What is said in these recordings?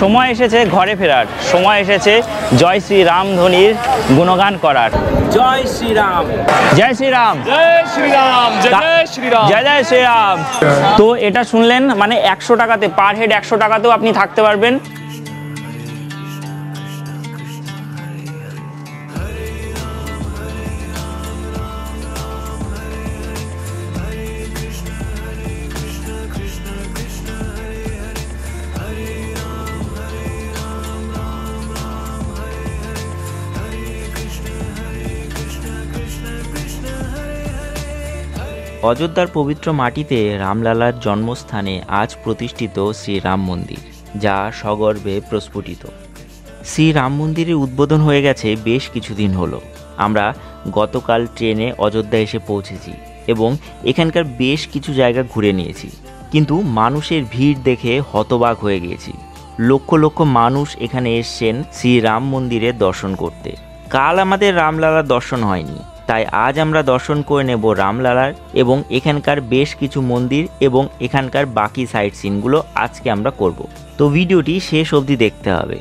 সময় এসেছে ঘরে ফেরার, সময় এসেছে জয় শ্রীরাম ধ্বনির গুণগান করার। জয় শ্রীরাম, জয় শ্রীরাম, জয় শ্রীরাম, জয় শ্রীরাম, জয় জয় শ্রীরাম। তো এটা শুনলেন, মানে 100 টাকাতে, পার হেড 100 টাকাতেও আপনি থাকতে পারবেন। অযোধ্যার পবিত্র মাটিতে রামলালার জন্মস্থানে আজ প্রতিষ্ঠিত শ্রীরাম মন্দির, যা সগর্বে প্রস্ফুটিত। শ্রীরাম মন্দিরের উদ্বোধন হয়ে গেছে বেশ কিছুদিন হলো। আমরা গতকাল ট্রেনে অযোধ্যা এসে পৌঁছেছি এবং এখানকার বেশ কিছু জায়গা ঘুরে নিয়েছি, কিন্তু মানুষের ভিড় দেখে হতবাক হয়ে গিয়েছি। লক্ষ লক্ষ মানুষ এখানে এসছেন শ্রীরাম মন্দিরের দর্শন করতে। কাল আমাদের রামলালার দর্শন হয়নি, তাই আজ আমরা দর্শন করে নেব রামলালার এবং এখানকার বেশ কিছু মন্দির এবং এখানকার বাকি সাইট সিনগুলো আজকে আমরা করব। তো ভিডিওটি শেষ অবধি দেখতে হবে।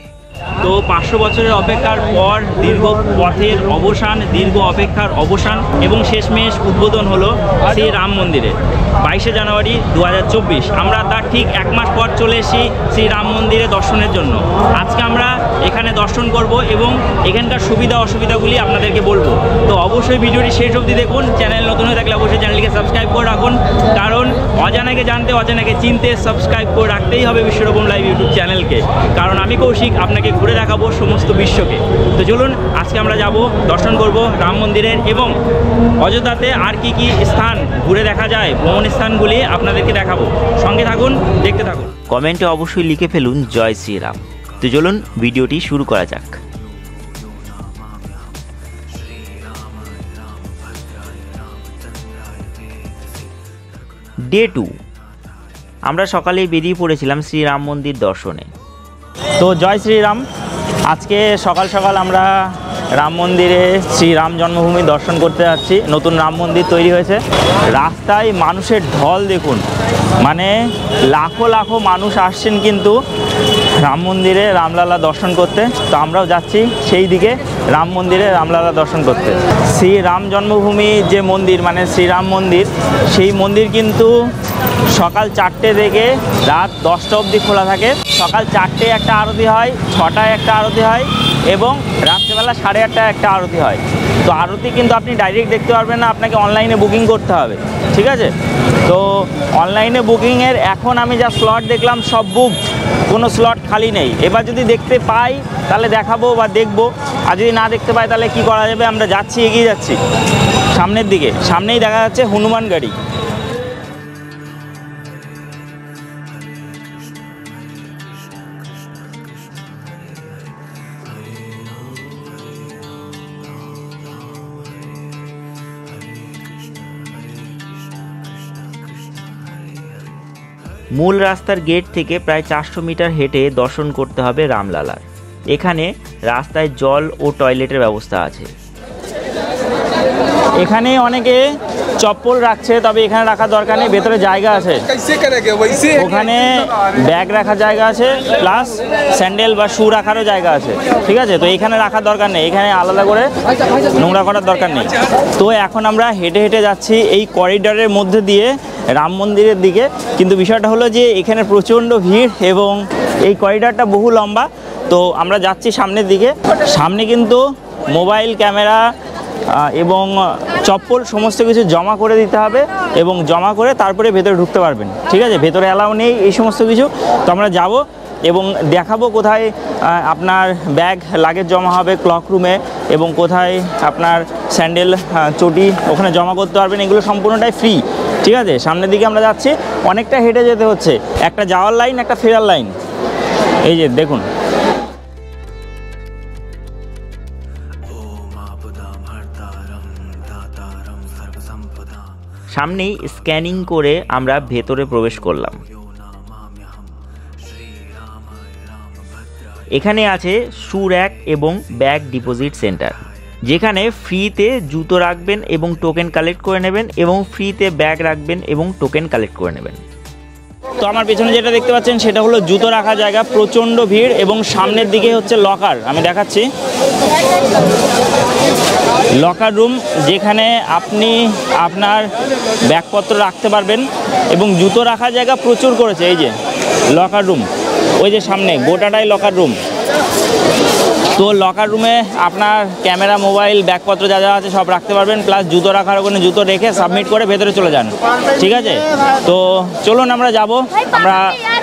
তো 500 বছরের অপেক্ষার পর দীর্ঘ পথের অবসান, দীর্ঘ অপেক্ষার অবসান এবং শেষমেশ উদ্বোধন হলো শ্রী রাম মন্দিরে 22শে জানুয়ারি 2024। আমরা তার ঠিক 1 মাস পর চলে এসেছি শ্রী রাম মন্দিরে দর্শনের জন্য। আজকে আমরা এখানে দর্শন করব এবং এখানকার সুবিধা অসুবিধাগুলি আপনাদেরকে বলবো। তো অবশ্যই ভিডিওটি শেষ অবধি দেখুন। চ্যানেল নতুন হয়ে থাকলে অবশ্যই চ্যানেলটিকে সাবস্ক্রাইব করে রাখুন, কারণ অজানাকে জানতে, অজানাকে চিনতে সাবস্ক্রাইব করে রাখতেই হবে বিশ্বরূপম লাইভ ইউটিউব চ্যানেলকে। কারণ আমি কৌশিক আপনাকে ঘুরে দেখাবো সমস্ত বিশ্বকে। তো চলুন আজকে আমরা যাব, দর্শন করব রাম মন্দিরের এবং অযোধ্যাতে আর কি কি স্থান ঘুরে দেখা যায়, ভ্রমণ স্থানগুলি আপনাদেরকে দেখাবো। সঙ্গে থাকুন, দেখতে থাকুন। কমেন্টে অবশ্যই লিখে ফেলুন জয় শ্রীরাম। তো চলুন ভিডিওটি শুরু করা যাক। ডে 2, আমরা সকালেই বেরিয়ে পড়েছিলাম শ্রীরাম মন্দির দর্শনে। তো জয় শ্রীরাম। আজকে সকাল সকাল আমরা রাম মন্দিরে শ্রীরাম জন্মভূমি দর্শন করতে যাচ্ছি। নতুন রাম মন্দির তৈরি হয়েছে। রাস্তায় মানুষের ঢল দেখুন, মানে লাখো লাখো মানুষ আসছেন কিন্তু রাম মন্দিরে রামলালা দর্শন করতে। তো আমরাও যাচ্ছি সেই দিকে, রাম মন্দিরে রামলালা দর্শন করতে। শ্রীরাম জন্মভূমি যে মন্দির, মানে শ্রীরাম মন্দির, সেই মন্দির কিন্তু সকাল 4টে থেকে রাত 10টা অবধি খোলা থাকে। সকাল 4টায় একটা আরতি হয়, 6টায় একটা আরতি হয় এবং রাত্রেবেলা 8:30টায় একটা আরতি হয়। তো আরতি কিন্তু আপনি ডাইরেক্ট দেখতে পারবেন না, আপনাকে অনলাইনে বুকিং করতে হবে, ঠিক আছে? তো অনলাইনে বুকিংয়ের এখন আমি যা স্লট দেখলাম সব বুক, কোনো স্লট খালি নেই। এবার যদি দেখতে পাই তাহলে দেখাবো বা দেখবো, আর যদি না দেখতে পাই তাহলে কি করা যাবে? আমরা যাচ্ছি, এগিয়ে যাচ্ছি সামনের দিকে। সামনেই দেখা যাচ্ছে হনুমান গাড়ি। মূল রাস্তার গেট থেকে প্রায় 400 মিটার হেঁটে দর্শন করতে হবে রামলালার। এখানে রাস্তায় জল ও টয়লেটের ব্যবস্থা আছে। এখানে অনেকে চপ্পল রাখছে, তবে এখানে রাখার দরকার নেই, ভেতরে জায়গা আছে। ওখানে ব্যাগ রাখার জায়গা আছে, প্লাস স্যান্ডেল বা শু রাখারও জায়গা আছে, ঠিক আছে? তো এখানে রাখার দরকার নেই, এখানে আলাদা করে নোংরা করার দরকার নেই। তো এখন আমরা হেঁটে হেঁটে যাচ্ছি এই করিডরের মধ্যে দিয়ে রাম মন্দিরের দিকে। কিন্তু বিষয়টা হলো যে এখানে প্রচণ্ড ভিড় এবং এই করিডরটা বহু লম্বা। তো আমরা যাচ্ছি সামনের দিকে। সামনে কিন্তু মোবাইল ক্যামেরা এবং চপ্পল সমস্ত কিছু জমা করে দিতে হবে এবং জমা করে তারপরে ভেতরে ঢুকতে পারবেন, ঠিক আছে? ভেতরে অ্যালাউ নেই এই সমস্ত কিছু। তো আমরা যাব এবং দেখাবো কোথায় আপনার ব্যাগ লাগেজ জমা হবে ক্লক রুমে এবং কোথায় আপনার স্যান্ডেল চটি ওখানে জমা করতে পারবেন। এগুলো সম্পূর্ণটাই ফ্রি, ঠিক আছে? সামনের দিকে আমরা যাচ্ছি, অনেকটা হেঁটে যেতে হচ্ছে। একটা যাওয়ার লাইন, একটা ফেরার লাইন, এই যে দেখুন। সামনেই স্ক্যানিং করে আমরা ভেতরে প্রবেশ করলাম। এখানে আছে শু র্যাক এবং ব্যাগ ডিপোজিট সেন্টার, যেখানে ফ্রিতে জুতো রাখবেন এবং টোকেন কালেক্ট করে নেবেন এবং ফ্রিতে ব্যাগ রাখবেন এবং টোকেন কালেক্ট করে নেবেন। তো আমার পেছনে যেটা দেখতে পাচ্ছেন সেটা হলো জুতো রাখার জায়গা, প্রচণ্ড ভিড় এবং সামনের দিকে হচ্ছে লকার, আমি দেখাচ্ছি লকার রুম, যেখানে আপনি আপনার ব্যাগপত্র রাখতে পারবেন এবং জুতো রাখার জায়গা প্রচুর করেছে। এই যে লকার রুম, ওই যে সামনে গোটাটাই লকার রুম। তো লকার রুমে আপনার ক্যামেরা, মোবাইল, ব্যাগপত্র যা যা আছে সব রাখতে পারবেন, প্লাস জুতো রাখার ওখানে জুতো রেখে সাবমিট করে ভেতরে চলে যান, ঠিক আছে? তো চলুন আমরা যাব, আমরা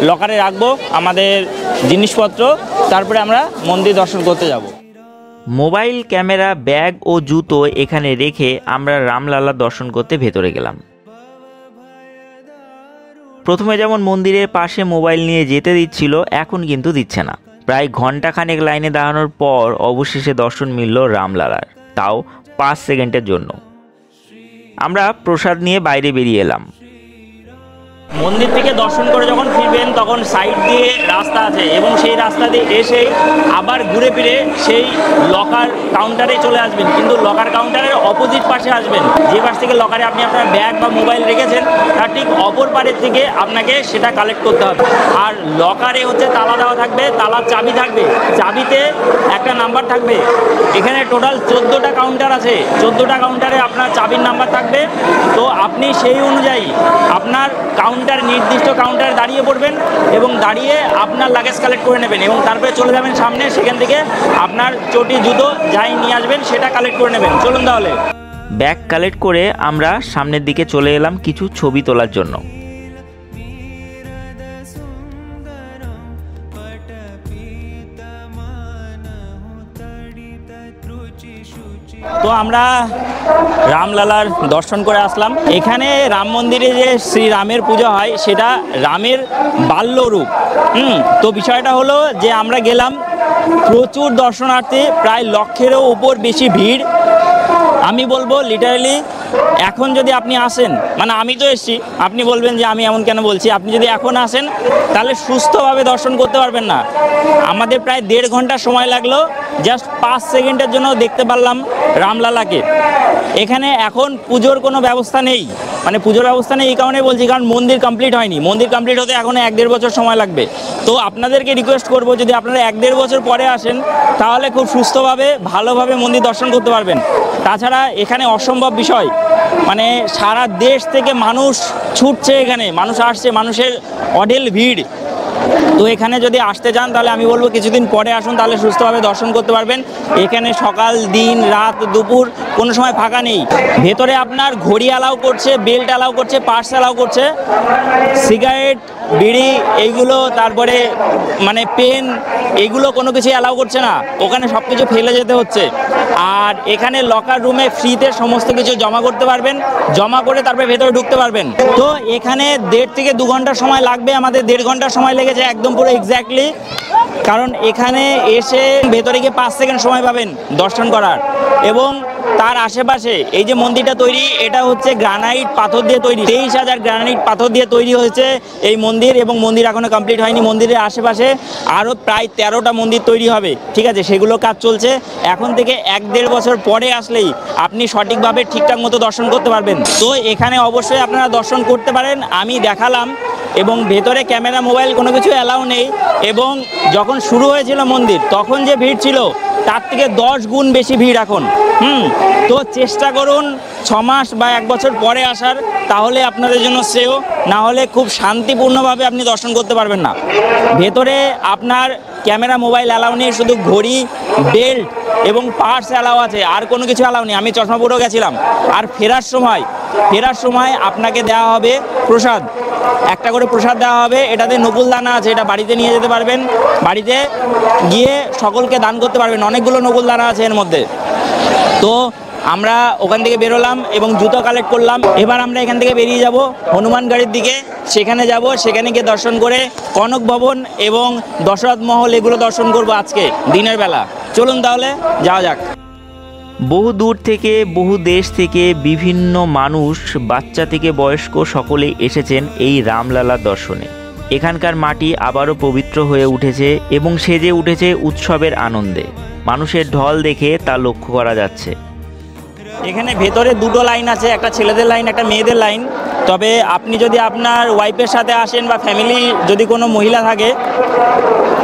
লকারে রাখবো আমাদের জিনিসপত্র, তারপরে আমরা মন্দির দর্শন করতে যাব। মোবাইল, ক্যামেরা, ব্যাগ ও জুতো এখানে রেখে আমরা রামলালা দর্শন করতে ভেতরে গেলাম। প্রথমে যেমন মন্দিরের পাশে মোবাইল নিয়ে যেতে দিচ্ছিল, এখন কিন্তু দিচ্ছে না। প্রায় ঘন্টাখানেক লাইনে দাঁড়ানোর পর অবশেষে দর্শন মিলল রামলালার, তাও 5 সেকেন্ডের জন্য। আমরা প্রসাদ নিয়ে বাইরে বেরিয়ে এলাম। মন্দির থেকে দর্শন করে যখন ফিরবেন তখন সাইড দিয়ে রাস্তা আছে এবং সেই রাস্তা দিয়ে এসেই আবার ঘুরে ফিরে সেই লকার কাউন্টারে চলে আসবেন, কিন্তু লকার কাউন্টারের অপোজিট পাশে আসবেন। যে পাশ থেকে লকারে আপনি আপনার ব্যাগ বা মোবাইল রেখেছেন তার ঠিক অপর পারের থেকে আপনাকে সেটা কালেক্ট করতে হবে। আর লকারে হচ্ছে তালা দেওয়া থাকবে, তালার চাবি থাকবে, চাবিতে একটা নাম্বার থাকবে। এখানে টোটাল 14টা কাউন্টার আছে, 14টা কাউন্টারে আপনার চাবির নাম্বার থাকবে। তো আপনি সেই অনুযায়ী আপনার নির্দিষ্ট কাউন্টারে দাঁড়িয়ে পড়বেন এবং দাঁড়িয়ে আপনার লাগেজ কালেক্ট করে নেবেন এবং তারপরে চলে যাবেন সামনে, সেখান থেকে আপনার চটি, জুতো যাই নিয়ে আসবেন সেটা কালেক্ট করে নেবেন। চলুন তাহলে। ব্যাগ কালেক্ট করে আমরা সামনের দিকে চলে এলাম কিছু ছবি তোলার জন্য। তো আমরা রামলালার দর্শন করে আসলাম। এখানে রাম মন্দিরে যে শ্রীরামের পুজো হয় সেটা রামের বাল্যরূপ। তো বিষয়টা হলো যে আমরা গেলাম, প্রচুর দর্শনার্থী, প্রায় লক্ষেরও উপর বেশি ভিড়। আমি বলবো লিটারালি এখন যদি আপনি আসেন, মানে আমি তো এসেছি, আপনি বলবেন যে আমি এমন কেন বলছি, আপনি যদি এখন আসেন তাহলে সুস্থভাবে দর্শন করতে পারবেন না। আমাদের প্রায় 1.5 ঘন্টা সময় লাগলো, জাস্ট 5 সেকেন্ডের জন্য দেখতে পারলাম রামলালাকে। এখানে এখন পুজোর কোনো ব্যবস্থা নেই, মানে পুজোর ব্যবস্থা নেই এই কারণে বলছি কারণ মন্দির কমপ্লিট হয়নি। মন্দির কমপ্লিট হতে এখনও 1-1.5 বছর সময় লাগবে। তো আপনাদেরকে রিকোয়েস্ট করবো যদি আপনারা 1-1.5 বছর পরে আসেন তাহলে খুব সুস্থভাবে ভালোভাবে মন্দির দর্শন করতে পারবেন। তাছাড়া এখানে অসম্ভব বিষয়, মানে সারা দেশ থেকে মানুষ ছুটছে, এখানে মানুষ আসছে, মানুষের অঢেল ভিড়। তো এখানে যদি আসতে চান তাহলে আমি বলবো কিছুদিন পরে আসুন, তাহলে সুস্থভাবে দর্শন করতে পারবেন। এখানে সকাল, দিন, রাত, দুপুর কোনো সময় ফাঁকা নেই। ভেতরে আপনার ঘড়ি অ্যালাউ করছে, বেল্ট অ্যালাউ করছে, পার্স অ্যালাউ করছে, সিগারেট, বিড়ি এইগুলো, তারপরে মানে পেন, এইগুলো কোনো কিছু অ্যালাউ করছে না। ওখানে সব কিছু ফেলে যেতে হচ্ছে। আর এখানে লকার রুমে ফ্রিতে সমস্ত কিছু জমা করতে পারবেন, জমা করে তারপরে ভেতরে ঢুকতে পারবেন। তো এখানে 1.5 থেকে 2 ঘন্টা সময় লাগবে, আমাদের 1.5 ঘন্টা সময় লেগেছে একদম পুরো এক্স্যাক্টলি, কারণ এখানে এসে ভেতরে গিয়ে 5 সেকেন্ড সময় পাবেন দর্শন করার। এবং তার আশেপাশে এই যে মন্দিরটা তৈরি, এটা হচ্ছে গ্রানাইট পাথর দিয়ে তৈরি, 23,000 গ্রানাইট পাথর দিয়ে তৈরি হয়েছে এই মন্দির, এবং মন্দির এখনো কমপ্লিট হয়নি। মন্দিরের আশেপাশে আরও প্রায় 13টা মন্দির তৈরি হবে, ঠিক আছে, সেগুলো কাজ চলছে। এখন থেকে 1-1.5 বছর পরে আসলেই আপনি সঠিকভাবে ঠিকঠাক মতো দর্শন করতে পারবেন। তো এখানে অবশ্যই আপনারা দর্শন করতে পারেন, আমি দেখালাম। এবং ভেতরে ক্যামেরা, মোবাইল কোনো কিছু অ্যালাউ নেই। এবং যখন শুরু হয়েছিল মন্দির তখন যে ভিড় ছিল তার থেকে 10 গুণ বেশি ভিড় এখন। তো চেষ্টা করুন 6 মাস বা 1 বছর পরে আসার, তাহলে আপনাদের জন্য শ্রেয়। না হলে খুব শান্তিপূর্ণভাবে আপনি দর্শন করতে পারবেন না। ভেতরে আপনার ক্যামেরা, মোবাইল অ্যালাউ নেই, শুধু ঘড়ি, বেল্ট এবং পার্স অ্যালাউ আছে, আর কোনো কিছু অ্যালাউ নেই। আমি চশমা পরেও গেছিলাম। আর ফেরার সময় আপনাকে দেওয়া হবে প্রসাদ, একটা করে প্রসাদ দেওয়া হবে। এটাতে নকুল দানা আছে, এটা বাড়িতে নিয়ে যেতে পারবেন, বাড়িতে গিয়ে সকলকে দান করতে পারবেন। অনেকগুলো নকুল দানা আছে এর মধ্যে। তো আমরা ওখান থেকে বেরোলাম এবং জুতো কালেক্ট করলাম। এবার আমরা এখান থেকে বেরিয়ে যাব হনুমানগড়ির দিকে, সেখানে যাব, সেখানে গিয়ে দর্শন করে কনক ভবন এবং দশরথ মহল এগুলো দর্শন করব আজকে দিনের বেলা। চলুন তাহলে যাওয়া যাক। বহু দূর থেকে, বহু দেশ থেকে বিভিন্ন মানুষ, বাচ্চা থেকে বয়স্ক সকলেই এসেছেন এই রামলালা দর্শনে। এখানকার মাটি আবারও পবিত্র হয়ে উঠেছে এবং সেজে উঠেছে উৎসবের আনন্দে। মানুষের ঢল দেখে তা লক্ষ্য করা যাচ্ছে। এখানে ভেতরে 2টো লাইন আছে, একটা ছেলেদের লাইন, একটা মেয়েদের লাইন। তবে আপনি যদি আপনার ওয়াইফের সাথে আসেন বা ফ্যামিলি যদি কোনো মহিলা থাকে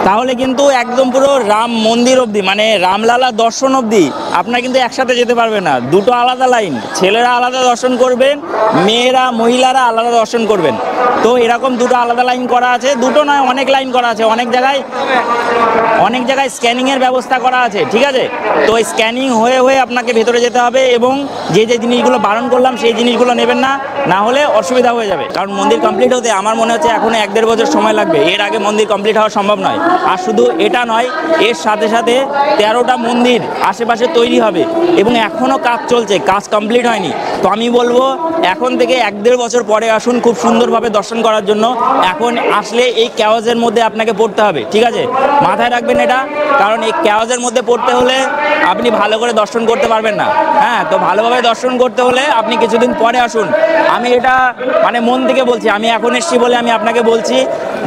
তাহলে কিন্তু একদম পুরো রাম মন্দির অবধি মানে রামলালা দর্শন অবধি আপনারা কিন্তু একসাথে যেতে পারবে না, দুটো আলাদা লাইন, ছেলেরা আলাদা দর্শন করবেন, মেয়েরা মহিলারা আলাদা দর্শন করবেন। তো এরকম দুটো আলাদা লাইন করা আছে, দুটো নয় অনেক লাইন করা আছে, অনেক জায়গায় স্ক্যানিংয়ের ব্যবস্থা করা আছে, ঠিক আছে। তো ওই স্ক্যানিং হয়ে হয়ে আপনাকে ভেতরে যেতে হবে এবং যে জিনিসগুলো বারণ করলাম সেই জিনিসগুলো নেবেন না, না হলে অসুবিধা হয়ে যাবে। কারণ মন্দির কমপ্লিট হতে আমার মনে হচ্ছে এখনো 1-1.5 বছর সময় লাগবে, এর আগে মন্দির কমপ্লিট হওয়া সম্ভব নয়। আর শুধু এটা নয়, এর সাথে সাথে 13টা মন্দির আশেপাশে তৈরি হবে এবং এখনও কাজ চলছে, কাজ কমপ্লিট হয়নি। তো আমি বলবো এখন থেকে 1-1.5 বছর পরে আসুন খুব সুন্দরভাবে দর্শন করার জন্য। এখন আসলে এই ক্যাওয়াজের মধ্যে আপনাকে পড়তে হবে, ঠিক আছে, মাথায় রাখবেন এটা। কারণ এই ক্যাওয়াজের মধ্যে পড়তে হলে আপনি ভালো করে দর্শন করতে পারবেন না। হ্যাঁ, তো ভালোভাবে দর্শন করতে হলে আপনি কিছুদিন পরে আসুন। আমি এটা মানে মন থেকে বলছি, আমি এখন এসেছি বলে আমি আপনাকে বলছি।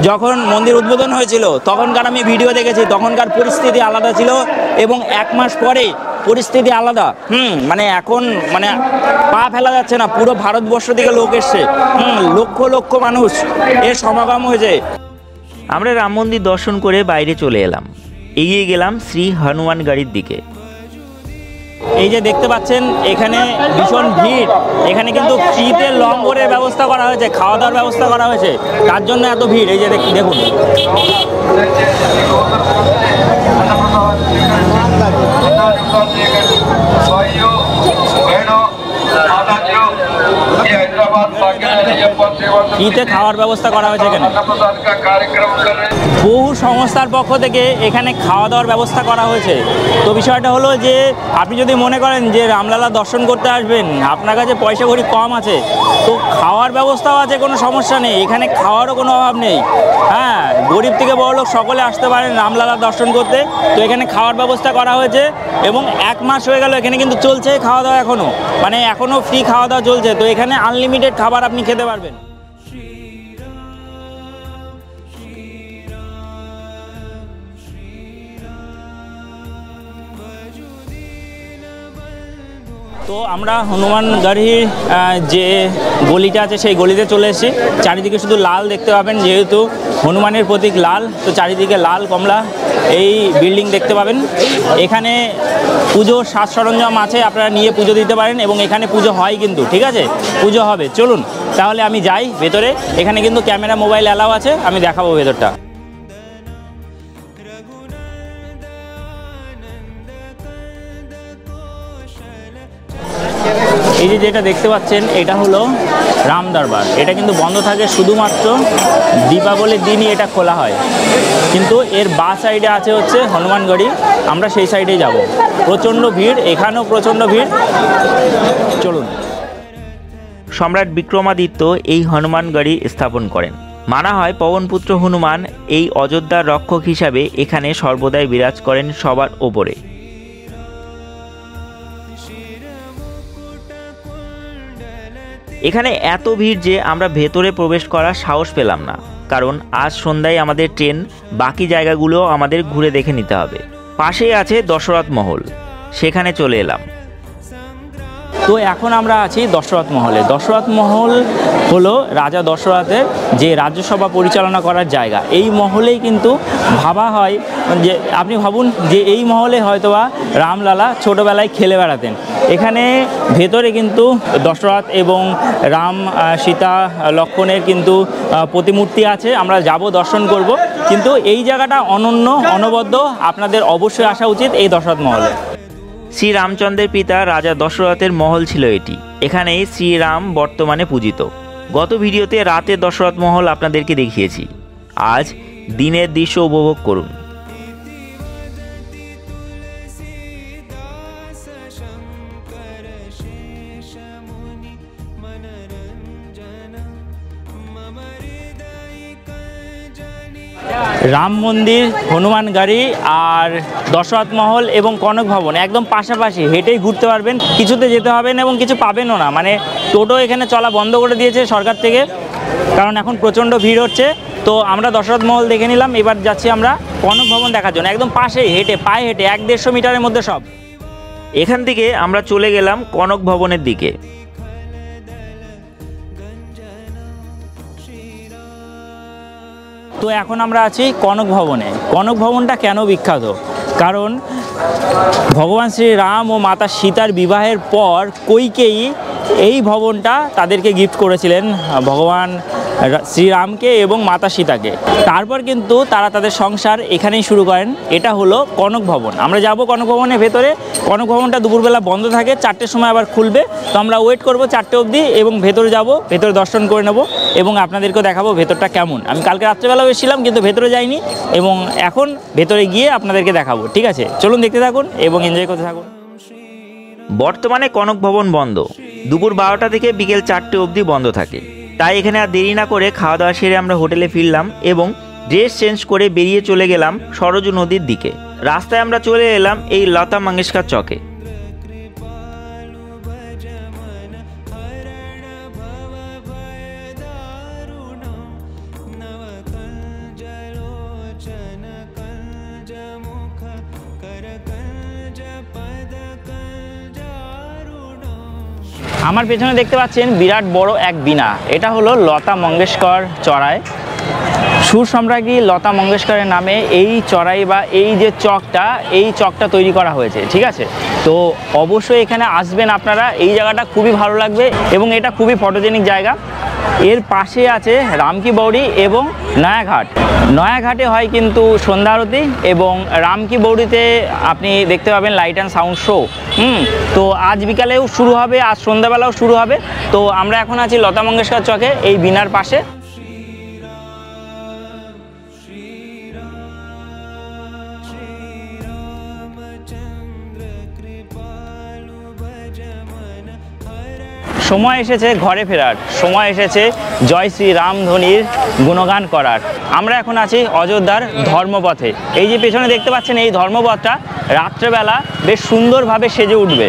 যখন মন্দির উদ্বোধন হয়েছিল তখনকার আমি ভিডিও দেখেছি, তখনকার পরিস্থিতি আলাদা ছিল এবং 1 মাস পরে পরিস্থিতি আলাদা। মানে এখন মানে পা ফেলা যাচ্ছে না, পুরো ভারতবর্ষ থেকে লোক এসছে, লক্ষ লক্ষ মানুষ এর সমাগম হয়েছে। আমরা রাম মন্দির দর্শন করে বাইরে চলে এলাম, এগিয়ে গেলাম শ্রী হনুমান গাড়ির দিকে। এই যে দেখতে পাচ্ছেন এখানে ভীষণ ভিড়, এখানে কিন্তু ফ্রিতে লঙ্গরের ব্যবস্থা করা হয়েছে, খাওয়া দাওয়ার ব্যবস্থা করা হয়েছে, তার জন্য এত ভিড়। এই যে দেখুন ফ্রিতে খাওয়ার ব্যবস্থা করা হয়েছে এখানে। বহু সংস্থার পক্ষ থেকে এখানে খাওয়া দাওয়ার ব্যবস্থা করা হয়েছে। তো বিষয়টা হলো যে আপনি যদি মনে করেন যে রামলালা দর্শন করতে আসবেন, আপনার কাছে পয়সা কড়ি কম আছে, তো খাওয়ার ব্যবস্থাও আছে, কোনো সমস্যা নেই, এখানে খাওয়ারও কোনো অভাব নেই। হ্যাঁ, গরিব থেকে বড়লোক সকলে আসতে পারেন রামলালা দর্শন করতে। তো এখানে খাওয়ার ব্যবস্থা করা হয়েছে এবং 1 মাস হয়ে গেল এখানে কিন্তু চলছে খাওয়া দাওয়া, এখনও মানে এখনও ফ্রি খাওয়া দাওয়া চলছে। তো এখানে আনলিমিটেড খাবার আপনি খেতে পারবেন। তো আমরা হনুমান গাড়ির যে গলিটা আছে সেই গলিতে চলে এসেছি। চারিদিকে শুধু লাল দেখতে পাবেন, যেহেতু হনুমানের প্রতীক লাল, তো চারিদিকে লাল কমলা এই বিল্ডিং দেখতে পাবেন। এখানে পুজোর সাজ সরঞ্জাম আছে, আপনারা নিয়ে পুজো দিতে পারেন এবং এখানে পুজো হয় কিন্তু, ঠিক আছে, পুজো হবে। চলুন তাহলে আমি যাই ভেতরে, এখানে কিন্তু ক্যামেরা মোবাইল অ্যালাউ আছে, আমি দেখাবো ভেতরটা। এই যে যেটা দেখতে পাচ্ছেন এটা হলো রাম দরবার। এটা কিন্তু বন্ধ থাকে শুধুমাত্র দীপাবলির দিনই এটা খোলা হয়, কিন্তু এর বাঁ সাইডে আছে হচ্ছে হনুমানগড়ি, আমরা সেই সাইডেই যাব। প্রচণ্ড ভিড়, এখানেও প্রচণ্ড ভিড়, চলুন। সম্রাট বিক্রমাদিত্য এই হনুমানগড়ি স্থাপন করেন। মানা হয় পবনপুত্র হনুমান এই অযোধ্যার রক্ষক হিসাবে এখানে সর্বদাই বিরাজ করেন সবার ওপরে। এখানে এত ভিড় যে আমরা ভেতরে প্রবেশ করার সাহস পেলাম না, কারণ আজ সন্ধ্যায় আমাদের ট্রেন, বাকি জায়গাগুলো আমাদের ঘুরে দেখে নিতে হবে। পাশেই আছে দশরথ মহল, সেখানে চলে এলাম। তো এখন আমরা আছি দশরথ মহলে। দশরথ মহল হলো রাজা দশরথের যে রাজ্যসভা পরিচালনা করার জায়গা। এই মহলেই কিন্তু ভাবা হয় যে, আপনি ভাবুন যে এই মহলে হয়তোবা রামলালা ছোটোবেলায় খেলে বেড়াতেন। এখানে ভেতরে কিন্তু দশরথ এবং রাম, সীতা, লক্ষ্মণের কিন্তু প্রতিমূর্তি আছে, আমরা যাব দর্শন করব। কিন্তু এই জায়গাটা অনন্য, অনবদ্য, আপনাদের অবশ্যই আসা উচিত এই দশরথ মহলে। শ্রীরামচন্দ্রের পিতা রাজা দশরথের মহল ছিল এটি, এখানেই শ্রীরাম বর্তমানে পূজিত। গত ভিডিওতে রাতের দশরথ মহল আপনাদেরকে দেখিয়েছি, আজ দিনের দৃশ্য উপভোগ করুন। রাম মন্দির, হনুমান গাড়ি আর দশরথ মহল এবং কনক ভবন একদম পাশাপাশি, হেঁটেই ঘুরতে পারবেন, কিছুতে যেতে হবে না এবং কিছু পাবেনও না। মানে টোটো এখানে চলা বন্ধ করে দিয়েছে সরকার থেকে, কারণ এখন প্রচণ্ড ভিড় হচ্ছে। তো আমরা দশরথ মহল দেখে নিলাম, এবার যাচ্ছি আমরা কনক ভবন দেখার জন্য। একদম পাশেই, হেঁটে, পায়ে হেঁটে 1-150 মিটারের মধ্যে সব। এখান থেকে আমরা চলে গেলাম কনক ভবনের দিকে। তো এখন আমরা আছি কনক ভবনে। কনক ভবনটা কেন বিখ্যাত? কারণ ভগবান শ্রীরাম ও মাতা সীতার বিবাহের পর কইকেয়ী এই ভবনটা তাদেরকে গিফট করেছিলেন ভগবান শ্রীরামকে এবং মাতা সীতাকে। তারপর কিন্তু তারা তাদের সংসার এখানেই শুরু করেন। এটা হলো কনক ভবন। আমরা যাব কনক ভবনের ভেতরে। কনক ভবনটা দুপুরবেলা বন্ধ থাকে, 4টের সময় আবার খুলবে। তো আমরা ওয়েট করব 4টে অবধি এবং ভেতরে যাব, ভেতরে দর্শন করে নেব এবং আপনাদেরকেও দেখাবো ভেতরটা কেমন। আমি কালকে রাত্রেবেলাও এসেছিলাম কিন্তু ভেতরে যাইনি এবং এখন ভেতরে গিয়ে আপনাদেরকে দেখাবো। ঠিক আছে, চলুন দেখতে থাকুন এবং এনজয় করতে থাকুন। বর্তমানে কনক ভবন বন্ধ, দুপুর 12টা থেকে বিকেল 4টে অবধি বন্ধ থাকে। তাই এখানে আর দেরি না করে খাওয়া দাওয়া সেরে আমরা হোটেলে ফিরলাম এবং ড্রেস চেঞ্জ করে বেরিয়ে চলে গেলাম সরজু নদীর দিকে। রাস্তায় আমরা চলে এলাম এই লতা মঙ্গেশকর চকে। আমার পেছনে দেখতে পাচ্ছেন বিরাট বড় এক বীণা। এটা হলো লতা মঙ্গেশকর চড়াই। সুর সম্রাজ্ঞী লতা মঙ্গেশকরের নামে এই চড়াই বা এই যে চকটা, এই চকটা তৈরি করা হয়েছে। ঠিক আছে, তো অবশ্যই এখানে আসবেন আপনারা। এই জায়গাটা খুবই ভালো লাগবে এবং এটা খুবই ফটোজেনিক জায়গা। এর পাশে আছে রামকি বৌড়ি এবং নয়াঘাট। নয়াঘাটে হয় কিন্তু সন্ধ্যা আরতি এবং রামকি বৌড়িতে আপনি দেখতে পাবেন লাইট অ্যান্ড সাউন্ড শো। তো আজ বিকালেও শুরু হবে, আজ সন্ধ্যাবেলাও শুরু হবে। তো আমরা এখন আছি লতা মঙ্গেশকর চকে, এই বীণার পাশে। সময় এসেছে ঘরে ফেরার, সময় এসেছে জয় শ্রী রাম ধ্বনির গুণগান করার। আমরা এখন আছি অযোধ্যার ধর্মপথে। এই যে পেছনে দেখতে পাচ্ছেন এই ধর্মপথটা রাত্রেবেলা বেশ সুন্দরভাবে সেজে উঠবে,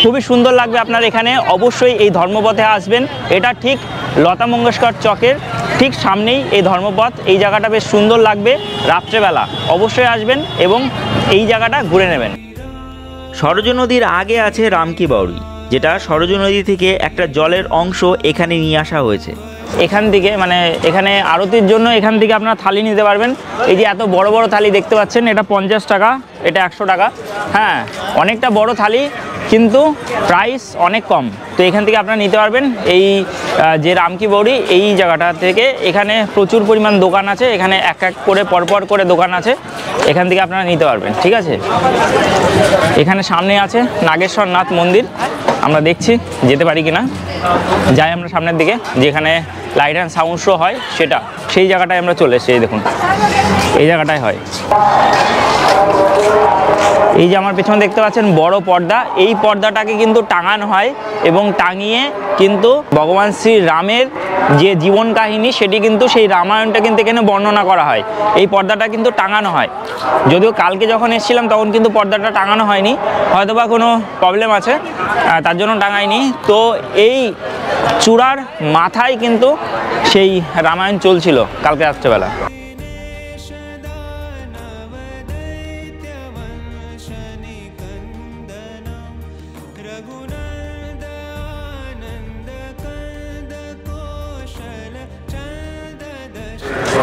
খুবই সুন্দর লাগবে আপনার এখানে। অবশ্যই এই ধর্মপথে আসবেন। এটা ঠিক লতা মঙ্গেশকর চকের ঠিক সামনেই এই ধর্মপথ। এই জায়গাটা বেশ সুন্দর লাগবে রাত্রেবেলা, অবশ্যই আসবেন এবং এই জায়গাটা ঘুরে নেবেন। সরজু নদীর আগে আছে রামকি বাউড়ি, যেটা সরজু নদী থেকে একটা জলের অংশ এখানে নিয়ে আসা হয়েছে। এখান থেকে মানে এখানে আরতির জন্য এখান থেকে আপনারা থালি নিতে পারবেন। এই যে এত বড় বড় থালি দেখতে পাচ্ছেন, এটা 50 টাকা, এটা 100 টাকা। হ্যাঁ, অনেকটা বড় থালি কিন্তু প্রাইস অনেক কম। তো এখান থেকে আপনারা নিতে পারবেন। এই যে রামকি বৌড়ি এই জায়গাটা থেকে এখানে প্রচুর পরিমাণ দোকান আছে, এখানে এক এক করে পরপর করে দোকান আছে, এখান থেকে আপনারা নিতে পারবেন। ঠিক আছে, এখানে সামনে আছে নাগেশ্বরনাথ মন্দির। আমরা দেখছি যেতে পারি কিনা, যাই আমরা সামনের দিকে, যেখানে লাইট অ্যান্ড সাউন্ড শো হয় সেটা, সেই জায়গাটায় আমরা চলে এসেছি। এই দেখুন এই জায়গাটায় হয়। এই যে আমার পেছনে দেখতে পাচ্ছেন বড় পর্দা, এই পর্দাটাকে কিন্তু টাঙানো হয় এবং টাঙিয়ে কিন্তু ভগবান শ্রী রামের যে জীবন কাহিনী সেটি কিন্তু সেই রামায়ণটা কিন্তু এখানে বর্ণনা করা হয়। এই পর্দাটা কিন্তু টাঙানো হয়। যদিও কালকে যখন এসেছিলাম তখন কিন্তু পর্দাটা টাঙানো হয়নি, হয়তোবা কোনো প্রবলেম আছে তার জন্য টাঙায়নি। তো এই চূড়ার মাথায় কিন্তু সেই রামায়ণ চলছিল কালকে রাত্রেবেলা।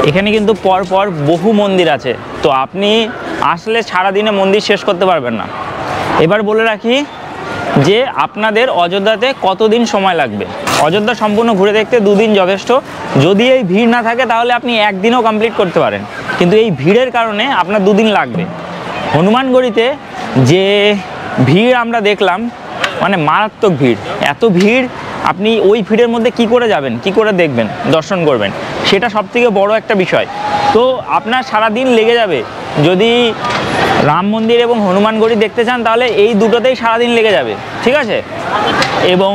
এখানে কিন্তু পরপর বহু মন্দির আছে, তো আপনি আসলে সারাদিনে মন্দির শেষ করতে পারবেন না। এবার বলে রাখি যে আপনাদের অযোধ্যাতে কতদিন সময় লাগবে। অযোধ্যা সম্পূর্ণ ঘুরে দেখতে 2 দিন যথেষ্ট। যদি এই ভিড় না থাকে তাহলে আপনি 1 দিনও কমপ্লিট করতে পারেন, কিন্তু এই ভিড়ের কারণে আপনার 2 দিন লাগবে। হনুমানগড়িতে যে ভিড় আমরা দেখলাম, মানে মারাত্মক ভিড়। এত ভিড়, আপনি ওই ভিড়ের মধ্যে কি করে যাবেন, কি করে দেখবেন, দর্শন করবেন, সেটা সবথেকে বড় একটা বিষয়। তো আপনার সারা দিন লেগে যাবে। যদি রাম মন্দির এবং হনুমানগড়ি দেখতে চান তাহলে এই দুটোতেই সারাদিন লেগে যাবে। ঠিক আছে, এবং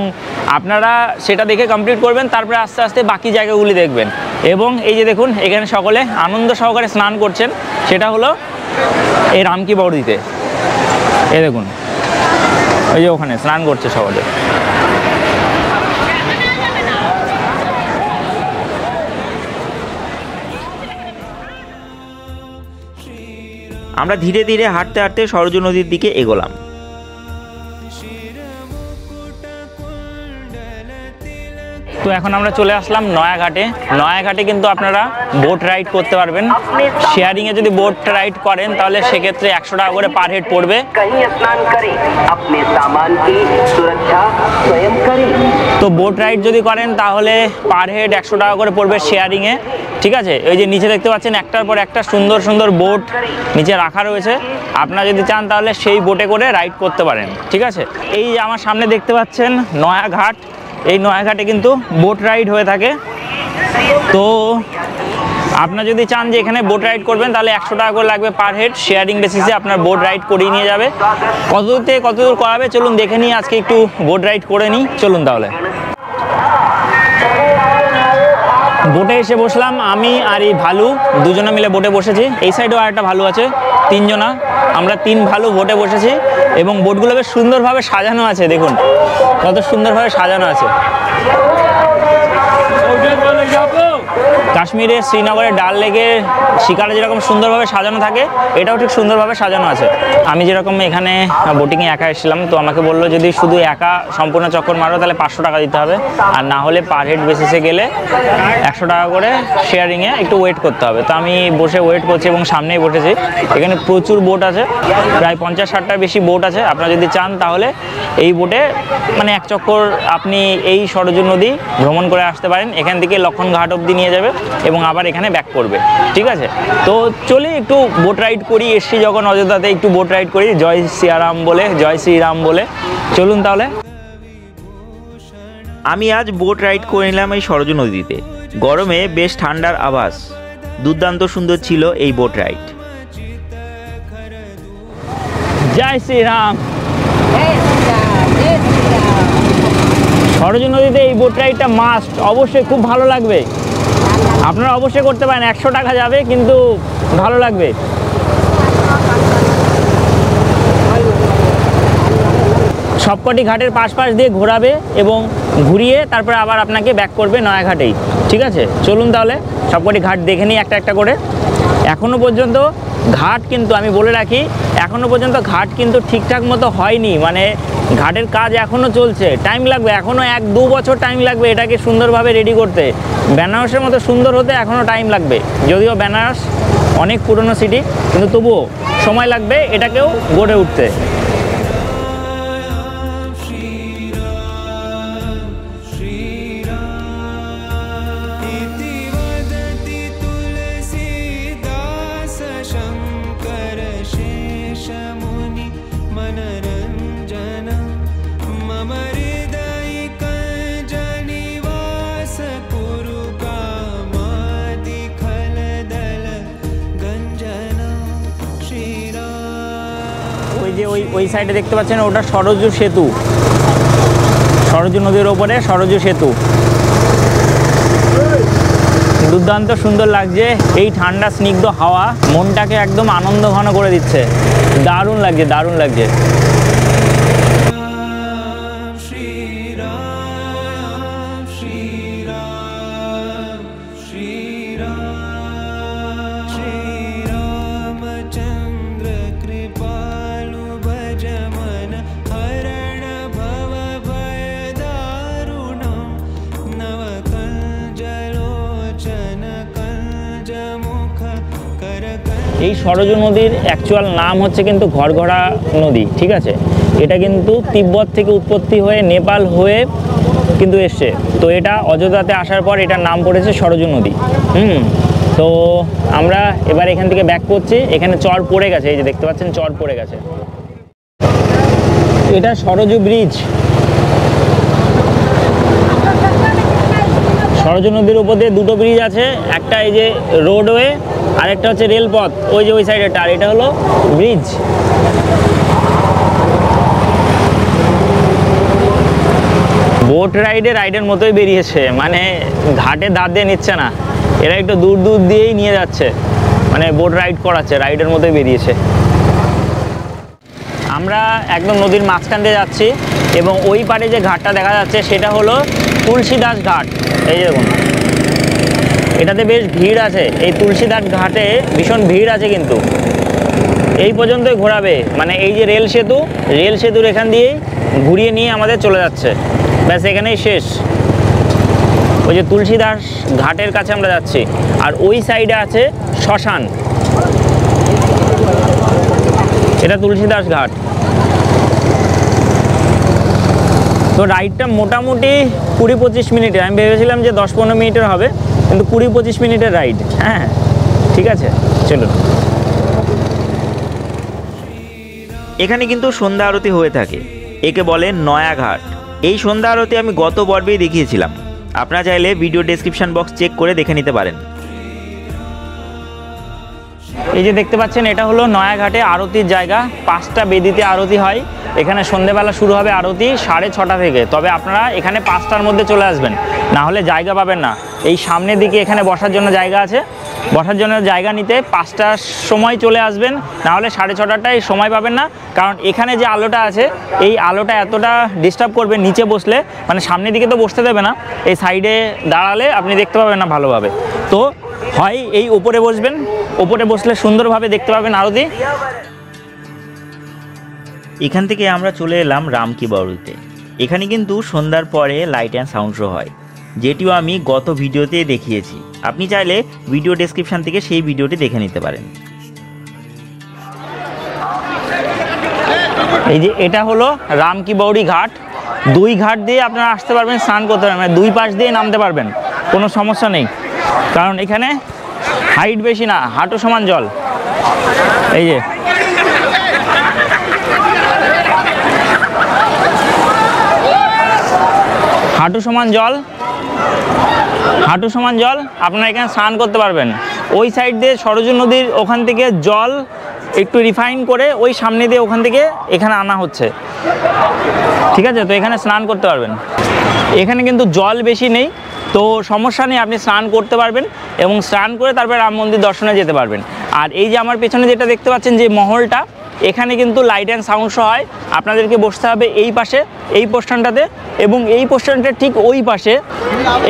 আপনারা সেটা দেখে কমপ্লিট করবেন, তারপরে আস্তে আস্তে বাকি জায়গাগুলি দেখবেন। এবং এই যে দেখুন এখানে সকলে আনন্দ সহকারে স্নান করছেন, সেটা হলো এই রামকি বৌড়িতে। এই দেখুন ওই যে ওখানে স্নান করছে সকলে। আমরা ধীরে ধীরে হাঁটতে হাঁটতে সরজু নদীর দিকে এগোলাম। তো তো এখন আমরা চলে আসলাম নয়াঘাটে। নয়াঘাটে কিন্তু আপনারা বোট রাইড করতে পারবেন। শেয়ারিংয়ে যদি বোট রাইড করেন তাহলে সেক্ষেত্রে 100 টাকা করে পার হেড পড়বে। তো বোট রাইড যদি করেন তাহলে পার হেড 100 টাকা করে পড়বে শেয়ারিংয়ে, ঠিক আছে। ওই যে নিচে দেখতে পাচ্ছেন একটার পর একটা সুন্দর সুন্দর বোট নিচে রাখা রয়েছে। আপনারা যদি চান তাহলে সেই বোটে করে রাইড করতে পারেন, ঠিক আছে। এই যে আমার সামনে দেখতে পাচ্ছেন নয়াঘাট, এই নয়াঘাটে কিন্তু বোট রাইড হয়ে থাকে। তো আপনারা যদি চান যে এখানে বোট রাইড করবেন তাহলে 100 টাকা করে লাগবে পার হেড। শেয়ারিং বেসিসে আপনার বোট রাইড করিয়ে নিয়ে যাবে। কতদূর থেকে কতদূর করাবে চলুন দেখে নিই। আজকে একটু বোট রাইড করে নিই, চলুন তাহলে। বোটে এসে বসলাম আমি আর এই ভালু, দুজনে মিলে বোটে বসেছি। এই সাইডেও আরেকটা ভালু আছে, তিনজনা, আমরা 3 ভালু বোটে বসেছি। এবং বোটগুলো বেশ সুন্দরভাবে সাজানো আছে, দেখুন কত সুন্দরভাবে সাজানো আছে। কাশ্মীরের শ্রীনগরের ডাল লেকে শিকারে যেরকম সুন্দরভাবে সাজানো থাকে, এটাও ঠিক সুন্দরভাবে সাজানো আছে। আমি যেরকম এখানে বোটিংয়ে একা এসেছিলাম, তো আমাকে বললো যদি শুধু একা সম্পূর্ণ চক্কর মারো তাহলে 500 টাকা দিতে হবে, আর না হলে পার হেড বেসিসে গেলে 100 টাকা করে শেয়ারিংয়ে একটু ওয়েট করতে হবে। তো আমি বসে ওয়েট করছি এবং সামনেই বসেছি। এখানে প্রচুর বোট আছে, প্রায় 50-60টার বেশি বোট আছে। আপনারা যদি চান তাহলে এই বোটে মানে এক চক্কর আপনি এই সরজু নদী ভ্রমণ করে আসতে পারেন। এখান থেকে লক্ষণঘাট অবধি নিয়ে যাবে এবং আবার এখানে ব্যাক করবে, ঠিক আছে। তো চলি একটু বোট রাইড করি। এসছি যখন অযোধ্যাতে একটু বোট রাইড করি, জয় সিয়ারাম বলে, জয় শ্রীরাম বলে। চলুন তাহলে। আমি আজ বোট রাইড করে নিলাম এই সরজু নদীতে। গরমে বেশ ঠান্ডার আভাস, দুর্দান্ত সুন্দর ছিল এই বোট রাইড। জয় শ্রীরাম। সরজু নদীতে এই বোট রাইডটা মাস্ট, অবশ্যই খুব ভালো লাগবে। আপনারা অবশ্যই করতে পারেন, 100 টাকা যাবে কিন্তু ভালো লাগবে। সবকটি ঘাটের পাশ দিয়ে ঘোরাবে এবং ঘুরিয়ে তারপরে আবার আপনাকে ব্যাক করবে নয়াঘাটেই, ঠিক আছে। চলুন তাহলে সবকটি ঘাট দেখে নিই একটা একটা করে। এখনও পর্যন্ত ঘাট কিন্তু আমি বলে রাখি, এখনও পর্যন্ত ঘাট কিন্তু ঠিকঠাক মতো হয়নি, মানে ঘাটের কাজ এখনও চলছে, টাইম লাগবে, এখনও 1-2 বছর টাইম লাগবে এটাকে সুন্দরভাবে রেডি করতে। বেনারসের মতো সুন্দর হতে এখনও টাইম লাগবে, যদিও বেনারস অনেক পুরনো সিটি, কিন্তু তবুও সময় লাগবে এটাকেও গড়ে উঠতে। ওই সাইডে দেখতে পাচ্ছেন ওটা সরজু সেতু, সরজু নদীর ওপরে সরজু সেতু। দুর্দান্ত সুন্দর লাগছে, এই ঠান্ডা স্নিগ্ধ হাওয়া মনটাকে একদম আনন্দ ঘন করে দিচ্ছে। দারুণ লাগছে, দারুণ লাগছে। এই সরজু নদীর অ্যাকচুয়াল নাম হচ্ছে কিন্তু ঘরঘরা নদী, ঠিক আছে। এটা কিন্তু তিব্বত থেকে উৎপত্তি হয়ে নেপাল হয়ে কিন্তু এসছে। তো এটা অযোধ্যাতে আসার পর এটার নাম পড়েছে সরজু নদী। তো আমরা এবার এখান থেকে ব্যাক করছি। এখানে চর পড়ে গেছে, এই যে দেখতে পাচ্ছেন চর পড়ে গেছে। এটা সরজু ব্রিজ। সরজু নদীর উপর দিয়ে 2টো ব্রিজ আছে, একটা এই যে রোডওয়ে আর একটা হচ্ছে রেলপথ, ওই যে ওই সাইডেটা, আর এটা হলো ব্রিজ। বোট রাইডের মতোই বেরিয়েছে, মানে ঘাটে দাঁত দিয়ে নিচ্ছে না, এরা একটু দূর দিয়েই নিয়ে যাচ্ছে, মানে বোট রাইড করাচ্ছে, রাইডের মতোই বেরিয়েছে। আমরা একদম নদীর মাঝখান দিয়ে যাচ্ছি এবং ওই পারে যে ঘাটটা দেখা যাচ্ছে সেটা হলো তুলসীদাস ঘাট। এই যে দেখুন, এটাতে বেশ ভিড় আছে, এই তুলসীদাস ঘাটে ভীষণ ভিড় আছে, কিন্তু এই পর্যন্তই ঘোরাবে, মানে এই যে রেল সেতুর এখান দিয়েই ঘুরিয়ে নিয়ে আমাদের চলে যাচ্ছে, ব্যাস এখানেই শেষ। ওই যে তুলসীদাস ঘাটের কাছে আমরা যাচ্ছি, আর ওই সাইডে আছে শ্মশান, এটা তুলসীদাস ঘাট। তো রাইডটা মোটামুটি 20-25 মিনিটের, আমি ভেবেছিলাম যে 10-15 মিনিটের হবে, কিন্তু 20-25 মিনিটের রাইড। হ্যাঁ ঠিক আছে, চলুন। এখানে কিন্তু সন্ধ্যা আরতি হয়ে থাকে, একে বলে নয়াঘাট। এই সন্ধ্যা আরতি আমি গত পর্বেই দেখিয়েছিলাম, আপনারা চাইলে ভিডিও ডেসক্রিপশন বক্স চেক করে দেখে নিতে পারেন। এই যে দেখতে পাচ্ছেন, এটা হলো নয়াঘাটে আরতির জায়গা। 5টা বেদিতে আরতি হয়। এখানে সন্ধেবেলা শুরু হবে আরতি 6:30 থেকে। তবে আপনারা এখানে 5টার মধ্যে চলে আসবেন, না হলে জায়গা পাবেন না। এই সামনের দিকে এখানে বসার জন্য জায়গা আছে, বসার জন্য জায়গা নিতে 5টার সময় চলে আসবেন, না হলে 6:30টায় সময় পাবেন না। কারণ এখানে যে আলোটা আছে, এই আলোটা এতটা ডিস্টার্ব করবে নিচে বসলে, মানে সামনের দিকে তো বসতে দেবে না, এই সাইডে দাঁড়ালে আপনি দেখতে পাবেন না ভালোভাবে। তো হয় এই উপরে বসবেন, উপরে বসলে সুন্দরভাবে দেখতে পাবেন আরতি। এখান থেকে আমরা চলে এলাম রামকি বাউরিতে। এখানে কিন্তু সন্ধ্যার পরে লাইট অ্যান্ড সাউন্ড শো হয়, যেটিও আমি গত ভিডিওতে দেখিয়েছি। আপনি চাইলে ভিডিও ডেসক্রিপশন থেকে সেই ভিডিওটি দেখে নিতে পারেন। এই যে এটা হলো রামকি বাউরি ঘাট। 2 ঘাট দিয়ে আপনারা আসতে পারবেন, স্নান করতে পারবেন, মানে 2 পাশ দিয়ে নামতে পারবেন, কোনো সমস্যা নেই। কারণ এখানে হাইট বেশি না, হাঁটু সমান জল। এই যে হাঁটু সমান জল, হাঁটু সমান জল, আপনারা এখানে স্নান করতে পারবেন। ওই সাইড দিয়ে সরজু নদীর ওখান থেকে জল একটু রিফাইন করে ওই সামনে দিয়ে ওখান থেকে এখানে আনা হচ্ছে, ঠিক আছে? তো এখানে স্নান করতে পারবেন। এখানে কিন্তু জল বেশি নেই, তো সমস্যা নেই, আপনি স্নান করতে পারবেন এবং স্নান করে তারপর রাম মন্দির দর্শনে যেতে পারবেন। আর এই যে আমার পেছনে যেটা দেখতে পাচ্ছেন যে মহলটা, এখানে কিন্তু লাইট অ্যান্ড সাউন্ড শো হয়। আপনাদেরকে বসতে হবে এই পাশে, এই পোস্টানটাতে, এবং এই পোস্টানটা ঠিক ওই পাশে,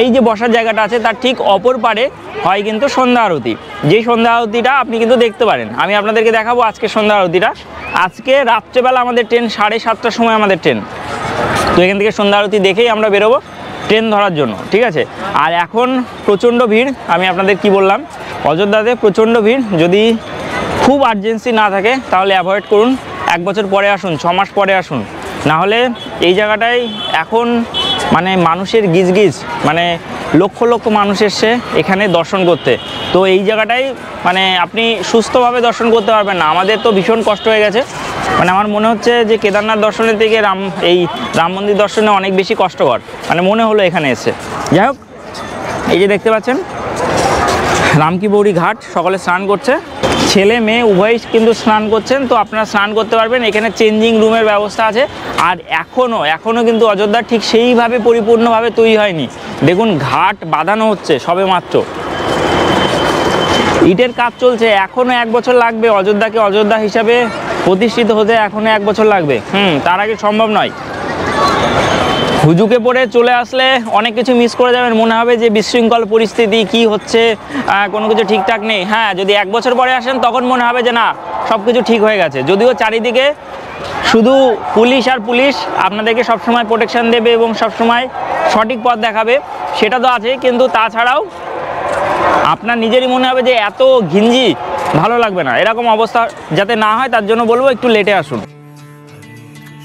এই যে বসার জায়গাটা আছে তার ঠিক অপর পারে হয় কিন্তু সন্ধ্যা আরতি। যেই সন্ধ্যা আরতিটা আপনি কিন্তু দেখতে পারেন, আমি আপনাদেরকে দেখাবো আজকে সন্ধ্যা আরতিটা। আজকে রাত্রেবেলা আমাদের ট্রেন 7:30টার সময় আমাদের ট্রেন, তো এখান থেকে সন্ধ্যা আরতি দেখেই আমরা বেরোবো ট্রেন ধরার জন্য, ঠিক আছে? আর এখন প্রচণ্ড ভিড়, আমি আপনাদের কি বললাম, অযোধ্যাতে প্রচণ্ড ভিড়। যদি খুব আর্জেন্সি না থাকে তাহলে অ্যাভয়েড করুন, 1 বছর পরে আসুন, 6 মাস পরে আসুন, না হলে এই জায়গাটায় এখন মানে মানুষের গিজগিজ, মানে লক্ষ লক্ষ মানুষ এসছে এখানে দর্শন করতে। তো এই জায়গাটায় মানে আপনি সুস্থভাবে দর্শন করতে পারবেন না। আমাদের তো ভীষণ কষ্ট হয়ে গেছে, মানে আমার মনে হচ্ছে যে কেদারনাথ দর্শনের থেকে এই রাম মন্দির দর্শনে অনেক বেশি কষ্টকর, মানে মনে হলো এখানে এসে। যাই হোক, এই যে দেখতে পাচ্ছেন রামকি বাউরি ঘাট, সকলে স্নান করছে, ছেলে মেয়ে উভয়ই কিন্তু স্নান করছেন। তো আপনারা স্নান করতে পারবেন, এখানে চেঞ্জিং রুমের ব্যবস্থা আছে। আর এখনও কিন্তু অযোধ্যা ঠিক সেইভাবে পরিপূর্ণভাবে তৈরি হয়নি। দেখুন ঘাট বাঁধানো হচ্ছে সবে মাত্র, ইটের কাজ চলছে, এখনও 1 বছর লাগবে অযোধ্যাকে অযোধ্যা হিসাবে প্রতিষ্ঠিত হতে, এখনও 1 বছর লাগবে। তার আগে সম্ভব নয়। হুজুকে পড়ে চলে আসলে অনেক কিছু মিস করে যাবেন, মনে হবে যে বিশৃঙ্খল পরিস্থিতি, কি হচ্ছে, কোনো কিছু ঠিকঠাক নেই। হ্যাঁ, যদি 1 বছর পরে আসেন তখন মনে হবে যে না, সব কিছু ঠিক হয়ে গেছে। যদিও চারিদিকে শুধু পুলিশ আর পুলিশ আপনাদেরকে সবসময় প্রোটেকশন দেবে এবং সবসময় সঠিক পথ দেখাবে, সেটা তো আছে, কিন্তু তাছাড়াও আপনার নিজেরই মনে হবে যে এত ঘিঞ্জি ভালো লাগবে না। এরকম অবস্থা যাতে না হয় তার জন্য বলবো একটু লেটে আসুন।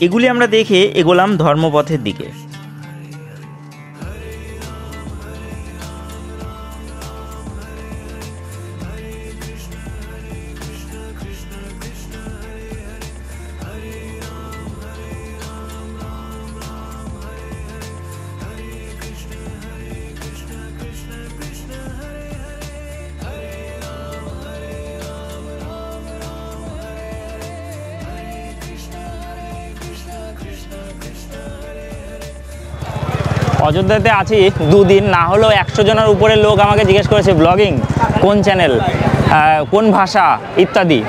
এগুলি আমরা দেখে এগোলাম ধর্মপথের দিকে। অযোধ্যাতে আছি 2 দিন, না হলেও 100 জনের উপরে লোক আমাকে জিজ্ঞেস করেছে ব্লগিং কোন চ্যানেল, কোন ভাষা ইত্যাদি।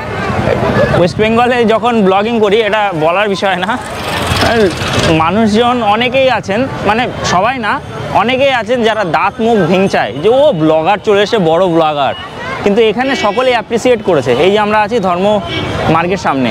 ওয়েস্ট বেঙ্গলে যখন ব্লগিং করি, এটা বলার বিষয় না, মানুষজন অনেকেই আছেন, মানে সবাই না, অনেকেই আছেন যারা দাঁত মুখ ভেঙচায় যে ও ব্লগার চলে এসে, বড় ব্লগার। কিন্তু এখানে সকলেই অ্যাপ্রিসিয়েট করেছে। এই যে আমরা আছি ধর্ম মার্গের সামনে,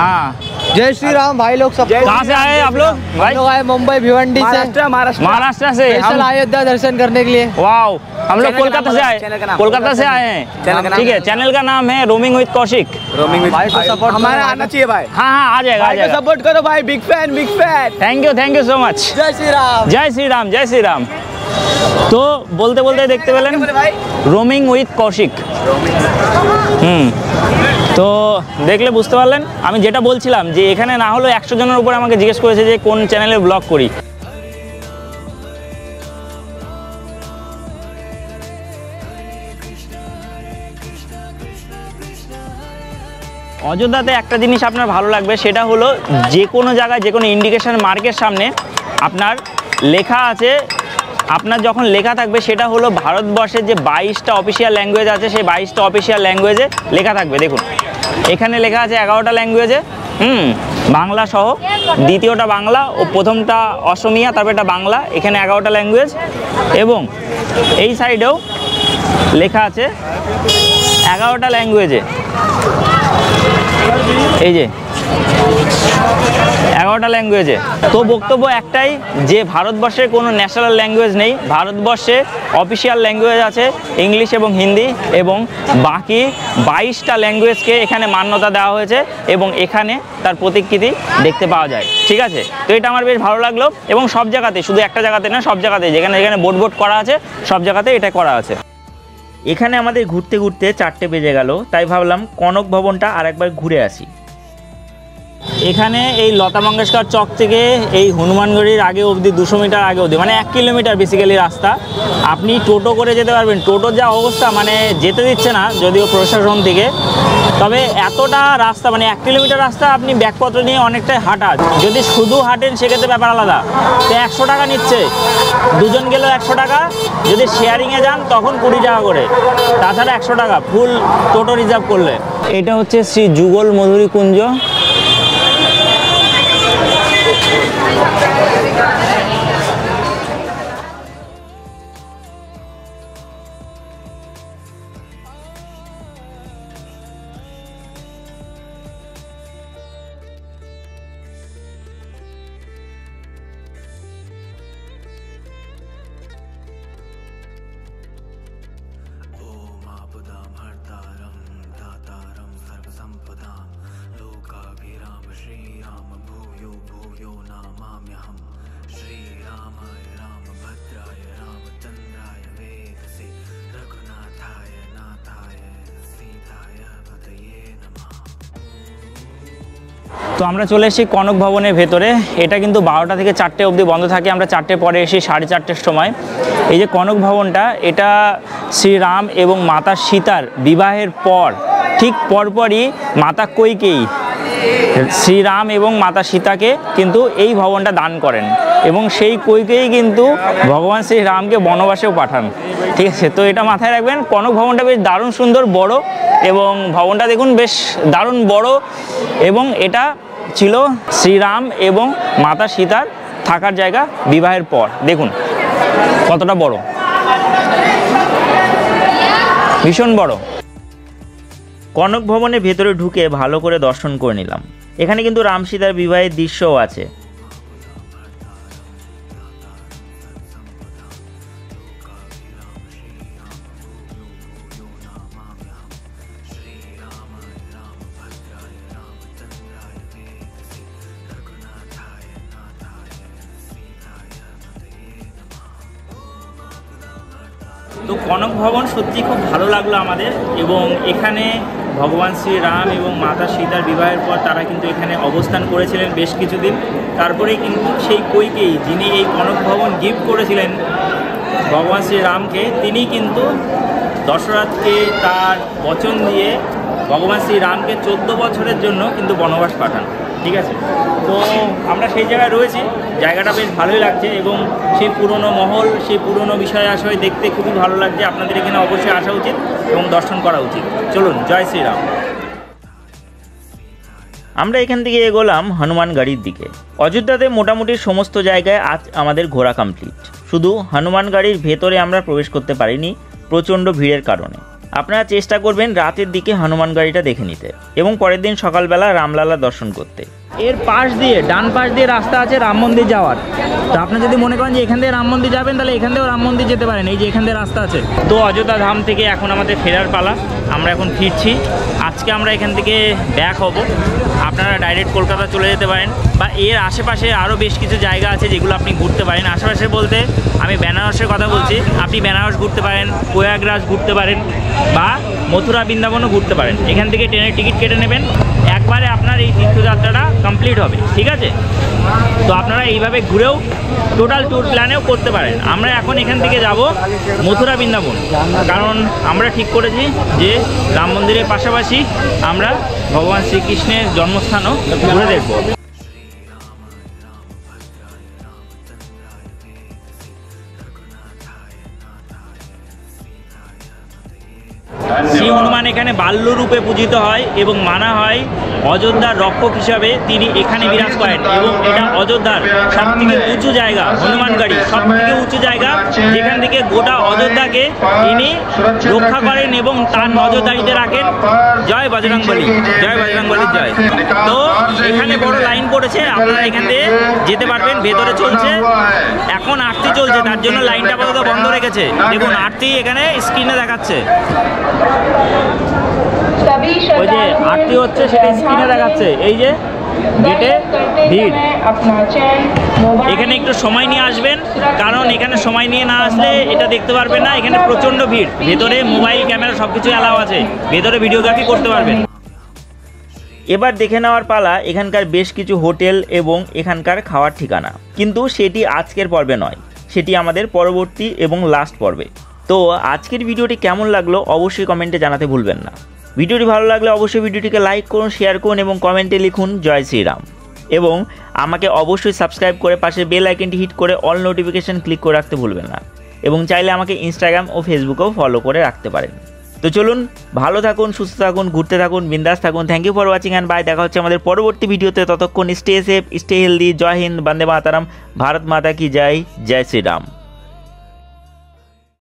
হ্যাঁ जय श्री राम भाई लोग सब। कहाँ से आए आप लोग भाई? हम लोग आए मुंबई भिवंडी से, महाराष्ट्र से। स्पेशल अयोध्या दर्शन करने के लिए। वाओ, हम लोग कोलकाता से आए, कोलकाता से आए हैं। ठीक है, चैनल का नाम है रोमिंग विद कौशिक। भाई को सपोर्ट हमारा आना चाहिए भाई। हाँ, आ जाएगा, आ जाएगा। सपोर्ट करो भाई, big fan big fan. Thank you so much. जय श्री राम। जय श्री राम, जय श्री राम। তো বলতে বলতে দেখতে পেলেন রোমিং উইথ কৌশিক। তো দেখলে বুঝতে পারলেন আমি যেটা বলছিলাম যে এখানে না হলেও 100 জনের উপরে আমাকে জিজ্ঞেস করেছে যে কোন চ্যানেলে ব্লগ করি। অযোধ্যাতে একটা জিনিস আপনার ভালো লাগবে, সেটা হলো যে কোনো জায়গায় যে কোনো ইন্ডিকেশন মার্কের সামনে আপনার লেখা আছে, আপনার যখন লেখা থাকবে সেটা হলো ভারতবর্ষের যে 22টা অফিসিয়াল ল্যাঙ্গুয়েজ আছে সেই 22টা অফিসিয়াল ল্যাঙ্গুয়েজে লেখা থাকবে। দেখুন এখানে লেখা আছে 11টা ল্যাঙ্গুয়েজে, বাংলা সহ, দ্বিতীয়টা বাংলা ও প্রথমটা অসমিয়া, তারপর এটা বাংলা, এখানে 11টা ল্যাঙ্গুয়েজ। এবং এই সাইডেও লেখা আছে 11টা ল্যাঙ্গুয়েজে, এই যে 11টা ল্যাঙ্গুয়েজে। তো বক্তব্য একটাই যে ভারতবর্ষের কোনো ন্যাশনাল ল্যাঙ্গুয়েজ নেই, ভারতবর্ষে অফিসিয়াল ল্যাঙ্গুয়েজ আছে ইংলিশ এবং হিন্দি, এবং বাকি 22টা ল্যাঙ্গুয়েজকে এখানে মান্যতা দেওয়া হয়েছে এবং এখানে তার প্রতিকৃতি দেখতে পাওয়া যায়। ঠিক আছে, তো এটা আমার বেশ ভালো লাগলো এবং সব জায়গাতে, শুধু একটা জায়গাতে না, সব জায়গাতে যেখানে যেখানে বোর্ড করা আছে সব জায়গাতে এটা করা আছে। এখানে আমাদের ঘুরতে ঘুরতে 4টে বেজে গেল, তাই ভাবলাম কনক ভবনটা আরেকবার ঘুরে আসি। এখানে এই লতা মঙ্গেশকর চক থেকে এই হনুমানগড়ির আগে অবধি 200 মিটার আগে অবধি, মানে 1 কিলোমিটার বেসিক্যালি রাস্তা। আপনি টোটো করে যেতে পারবেন। টোটোর যা অবস্থা, মানে যেতে দিচ্ছে না যদিও প্রশাসন থেকে, তবে এতটা রাস্তা, মানে 1 কিলোমিটার রাস্তা আপনি ব্যাগপত্র নিয়ে অনেকটাই হাঁটা। যদি শুধু হাঁটেন সেক্ষেত্রে ব্যাপার আলাদা, তো 100 টাকা নিচ্ছে, দুজন গেলেও 100 টাকা, যদি শেয়ারিংয়ে যান তখন 20 টাকা করে, তাছাড়া 100 টাকা ফুল টোটো রিজার্ভ করলে। এটা হচ্ছে শ্রী যুগল মধুরী কুঞ্জ। তো আমরা চলে এসেছি কনক ভবনের ভেতরে। এটা কিন্তু 12টা থেকে 4টে অবধি বন্ধ থাকে। আমরা 4টে পরে এসে 4:30টার সময়। এই যে কনক ভবনটা, এটা শ্রীরাম এবং মাতা সীতার বিবাহের পর ঠিক পরপরই মাতা কৈকেয়ী শ্রীরাম এবং মাতা সীতাকে কিন্তু এই ভবনটা দান করেন এবং সেই কৈকেয়ী কিন্তু ভগবান শ্রীরামকে বনবাসেও পাঠান। ঠিক আছে, তো এটা মাথায় রাখবেন। কনক ভবনটা বেশ দারুণ সুন্দর, বড়, এবং ভবনটা দেখুন বেশ দারুণ বড়, এবং এটা ছিল শ্রীরাম এবং মাতা সীতার থাকার জায়গা বিবাহের পর। দেখুন কতটা বড়, ভীষণ বড়। কনক ভবনের ভেতরে ঢুকে ভালো করে দর্শন করে নিলাম। এখানে কিন্তু রাম সীতার বিবাহের দৃশ্যও আছে। তো কনক ভবন সত্যি খুব ভালো লাগলো আমাদের, এবং এখানে ভগবান শ্রীরাম এবং মাতা সীতার বিবাহের পর তারা কিন্তু এখানে অবস্থান করেছিলেন বেশ কিছুদিন। তারপরে কিন্তু সেই কৈকেয়ী, যিনি এই কনক ভবন গিফট করেছিলেন ভগবান শ্রীরামকে, তিনি কিন্তু দশরথকে তার বচন দিয়ে ভগবান শ্রীরামকে 14 বছরের জন্য কিন্তু বনবাস পাঠান। ঠিক আছে, তো আমরা সেই জায়গায় রয়েছি, জায়গাটা বেশ ভালোই লাগছে, এবং সেই পুরনো মহল, সেই পুরনো বিষয় আশয় দেখতে খুবই ভালো লাগছে। আপনাদের এখানে অবশ্যই আসা উচিত এবং দর্শন করা উচিত। চলুন, জয় শ্রীরাম। আমরা এখান থেকে এগোলাম হনুমানগড়ির দিকে। অযোধ্যাতে মোটামুটি সমস্ত জায়গায় আজ আমাদের ঘোরা কমপ্লিট। শুধু হনুমানগড়ির ভেতরে আমরা প্রবেশ করতে পারিনি প্রচণ্ড ভিড়ের কারণে। আপনারা চেষ্টা করবেন রাতের দিকে হনুমানগড়িটা দেখে নিতে এবং পরের দিন সকালবেলা রামলালা দর্শন করতে। এর পাশ দিয়ে ডান পাশ দিয়ে রাস্তা আছে রাম মন্দির যাওয়ার। তো আপনি যদি মনে করেন যে এখান থেকে রাম মন্দির যাবেন, তাহলে এখান থেকেও রাম মন্দির যেতে পারেন, এই যে এখান থেকে রাস্তা আছে। তো অযোধ্যা ধাম থেকে এখন আমাদের ফেরার পালা, আমরা এখন ফিরছি। আজকে আমরা এখান থেকে ব্যাক হব, আপনারা ডাইরেক্ট কলকাতা চলে যেতে পারেন, বা এর আশেপাশে আরও বেশ কিছু জায়গা আছে যেগুলো আপনি ঘুরতে পারেন। আশেপাশে বলতে আমি বেনারসের কথা বলছি, আপনি বেনারস ঘুরতে পারেন, প্রয়াগরাজ ঘুরতে পারেন, বা মথুরা বৃন্দাবনও ঘুরতে পারেন। এখান থেকে ট্রেনের টিকিট কেটে নেবেন, একবারে আপনার এই তীর্থযাত্রাটা কমপ্লিট হবে, ঠিক আছে? তো আপনারা এইভাবে ঘুরেও টোটাল ট্যুর প্ল্যানেও করতে পারেন। আমরা এখন এখান থেকে যাব মথুরা বৃন্দাবন, কারণ আমরা ঠিক করেছি যে রাম মন্দিরের পাশাপাশি আমরা ভগবান শ্রীকৃষ্ণের জন্মস্থানও ঘুরে দেখব। শ্রী হনুমান এখানে বাল্যরূপে পূজিত হয় এবং মানা হয় অযোধ্যার রক্ষক হিসাবে তিনি এখানে বিরাজ করেন, এবং এটা অযোধ্যার সবথেকে উঁচু জায়গা, হনুমানগড়ি সবথেকে উঁচু জায়গা, যেখান থেকে গোটা অযোধ্যাকে তিনি রক্ষা করেন এবং তার নজরদারিতে রাখেন। জয় বজরংবলী, জয় বজরংবলীর জয়। তো এখানে বড় লাইন পড়েছে, আপনারা এখান থেকে যেতে পারবেন। ভেতরে চলছে, এখন আরতি চলছে, তার জন্য লাইনটা আপাতত বন্ধ রেখেছে। দেখুন আরতি এখানে স্ক্রিনে দেখাচ্ছে, ওই যে আরতি হচ্ছে সেটা স্ক্রিনে দেখাচ্ছে। এই যে গেটে ভিড়, এখানে একটু সময় নিয়ে আসবেন, কারণ এখানে সময় নিয়ে না আসলে এটা দেখতে পারবেন না। এখানে প্রচণ্ড ভিড়, ভেতরে মোবাইল ক্যামেরা সব কিছু অ্যালাউ আছে, ভেতরে ভিডিওগ্রাফি করতে পারবেন। এবার দেখে নেওয়ার পালা এখানকার বেশ কিছু হোটেল এবং এখানকার খাওয়ার ঠিকানা, কিন্তু সেটি আজকের পর্বে নয়, সেটি আমাদের পরবর্তী এবং লাস্ট পর্বে। তো আজকের ভিডিওটি কেমন লাগলো অবশ্যই কমেন্টে জানাতে ভুলবেন না। ভিডিওটি ভালো লাগলে অবশ্যই ভিডিওটিকে লাইক করুন, শেয়ার করুন এবং কমেন্টে লিখুন জয় শ্রীরাম। এবং আমাকে অবশ্যই সাবস্ক্রাইব করে পাশে বেল আইকনটি হিট করে অল নোটিফিকেশান ক্লিক করে রাখতে ভুলবেন না। এবং চাইলে আমাকে ইনস্টাগ্রাম ও ফেসবুকেও ফলো করে রাখতে পারেন। তো চলুন, ভালো থাকুন, সুস্থ থাকুন, ঘুরতে থাকুন, বিন্দাস থাকুন। Thank you for watching and bye. দেখা হচ্ছে আমাদের পরবর্তী ভিডিওতে। ততক্ষণ স্টে সেফ, স্টে হেলদি। জয় হিন্দ, বন্দে মাতারাম, ভারত মাতা কি জয়, জয় শ্রীরাম।